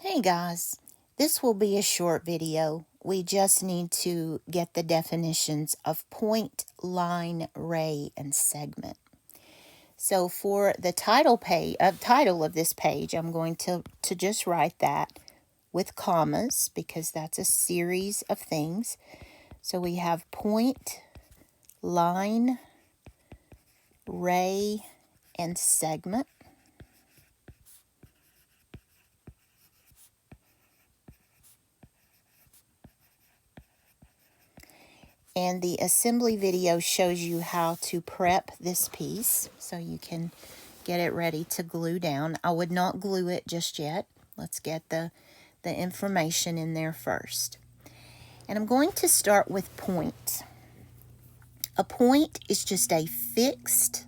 Hey guys, this will be a short video. We just need to get the definitions of point, line, ray, and segment. So for the title of this page, I'm going to just write that with commas because that's a series of things. So we have point, line, ray, and segment. And the assembly video shows you how to prep this piece so you can get it ready to glue down. I would not glue it just yet. Let's get the information in there first. And I'm going to start with point. A point is just a fixed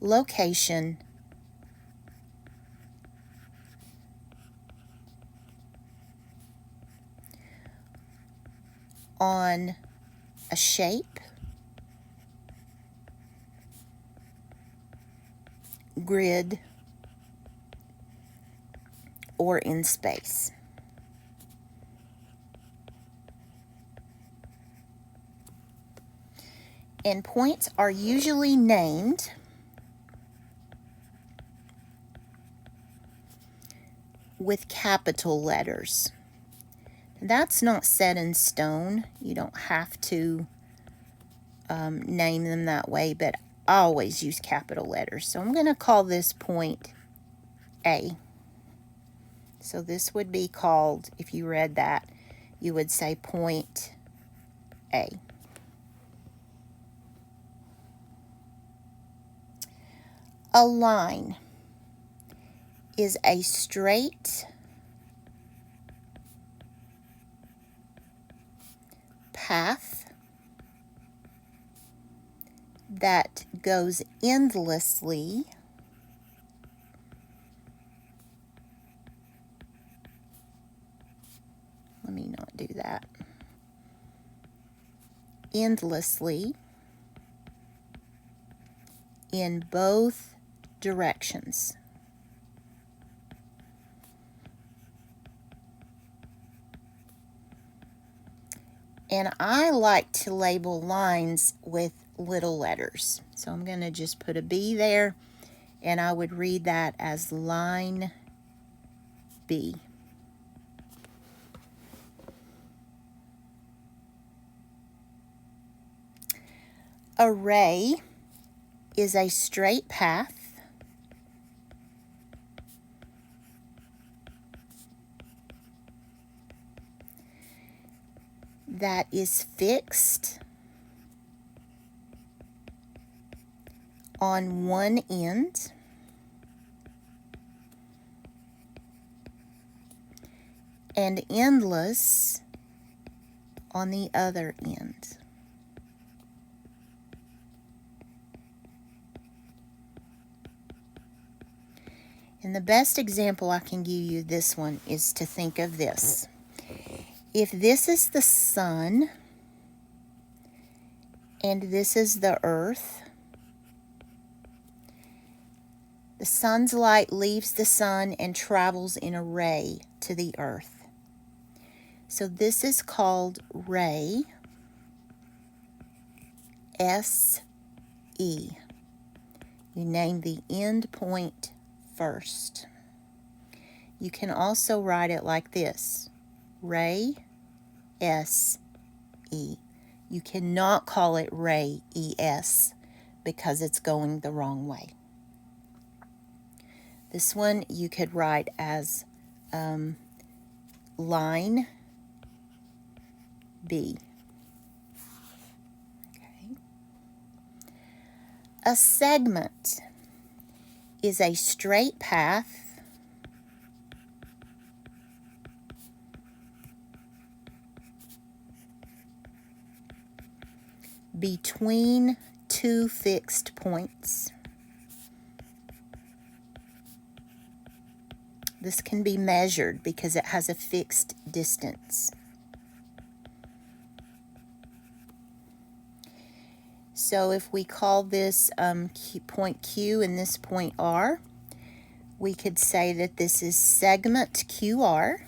location on a shape, grid, or in space. And points are usually named with capital letters. That's not set in stone. You don't have to name them that way, but I always use capital letters. So I'm going to call this point A. So this would be called, if you read that, you would say point A. A line is a straight path that goes endlessly let me not do that endlessly in both directions. And I like to label lines with little letters. So I'm going to just put a B there, and I would read that as line B. A ray is a straight path that is fixed on one end and endless on the other end. And the best example I can give you this one is to think of this. If this is the sun and this is the earth, the sun's light leaves the sun and travels in a ray to the earth. So this is called ray, S-E. You name the end point first. You can also write it like this, ray, S-E. You cannot call it ray, E-S, because it's going the wrong way. This one you could write as line B. Okay. A segment is a straight path between two fixed points. This can be measured because it has a fixed distance. So if we call this point Q and this point R, We could say that this is segment QR,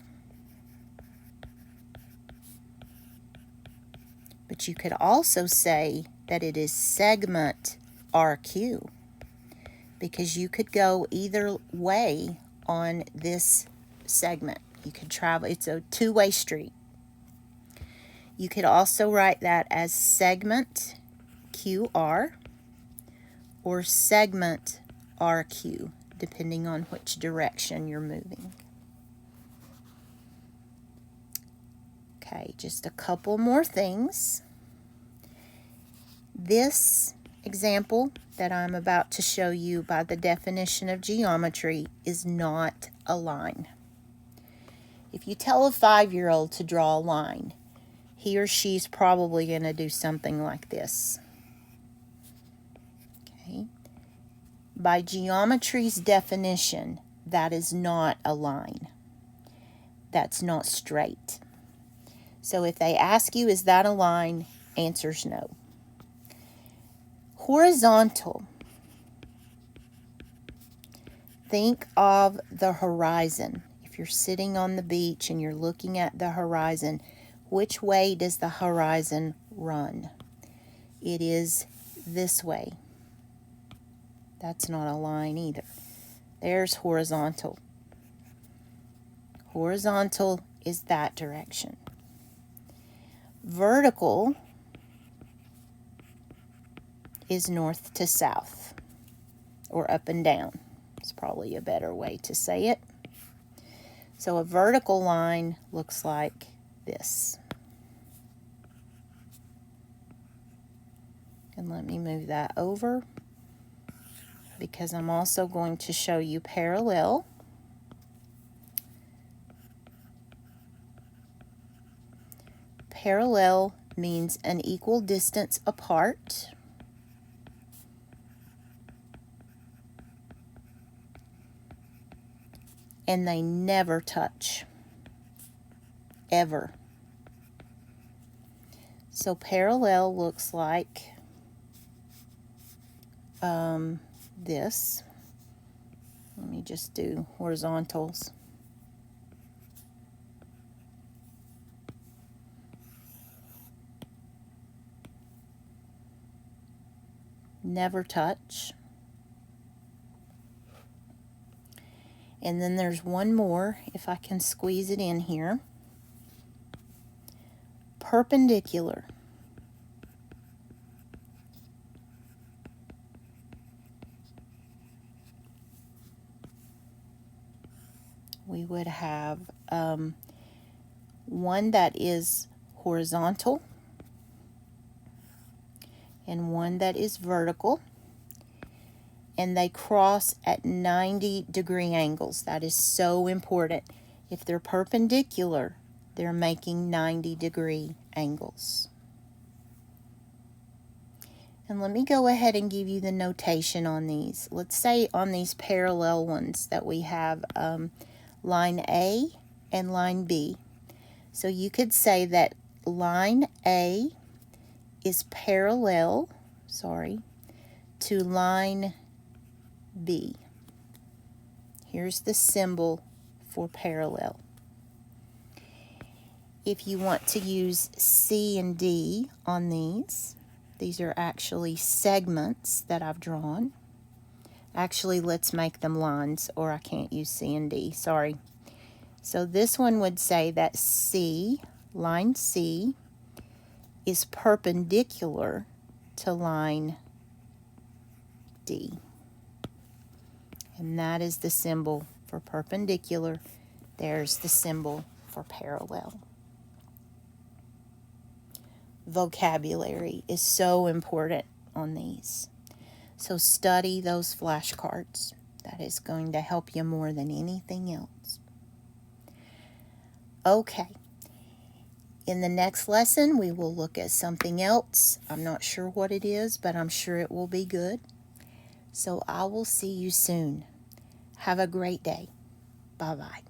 but you could also say that it is segment RQ, because you could go either way on this segment. You could travel, it's a two-way street. You could also write that as segment QR or segment RQ, depending on which direction you're moving. Okay, just a couple more things. This example that I'm about to show you by the definition of geometry is not a line. If you tell a 5-year-old to draw a line, he or she's probably going to do something like this. Okay. By geometry's definition, that is not a line. That's not straight. So if they ask you, is that a line? Answer's no. Horizontal. Think of the horizon. If you're sitting on the beach and you're looking at the horizon, which way does the horizon run? It is this way. That's not a line either. There's horizontal. Horizontal is that direction. Vertical is north to south, or up and down. It's probably a better way to say it. So a vertical line looks like this. And let me move that over, because I'm also going to show you parallel. Parallel means an equal distance apart. And they never touch, ever. So parallel looks like this. Let me just do horizontals. Never touch. And then there's one more, if I can squeeze it in here. Perpendicular. We would have one that is horizontal and one that is vertical, and they cross at 90-degree angles. That is so important. If they're perpendicular, they're making 90-degree angles. And let me go ahead and give you the notation on these. Let's say on these parallel ones that we have line A and line B. So you could say that line A is parallel, to line B. Here's the symbol for parallel. If you want to use C and D on these are actually segments that I've drawn. Actually, let's make them lines, or I can't use C and D, sorry. So this one would say that C, line C, is perpendicular to line D. And that is the symbol for perpendicular. There's the symbol for parallel. Vocabulary is so important on these. So study those flashcards. That is going to help you more than anything else. Okay. In the next lesson, we will look at something else. I'm not sure what it is, but I'm sure it will be good. So I will see you soon. Have a great day. Bye-bye.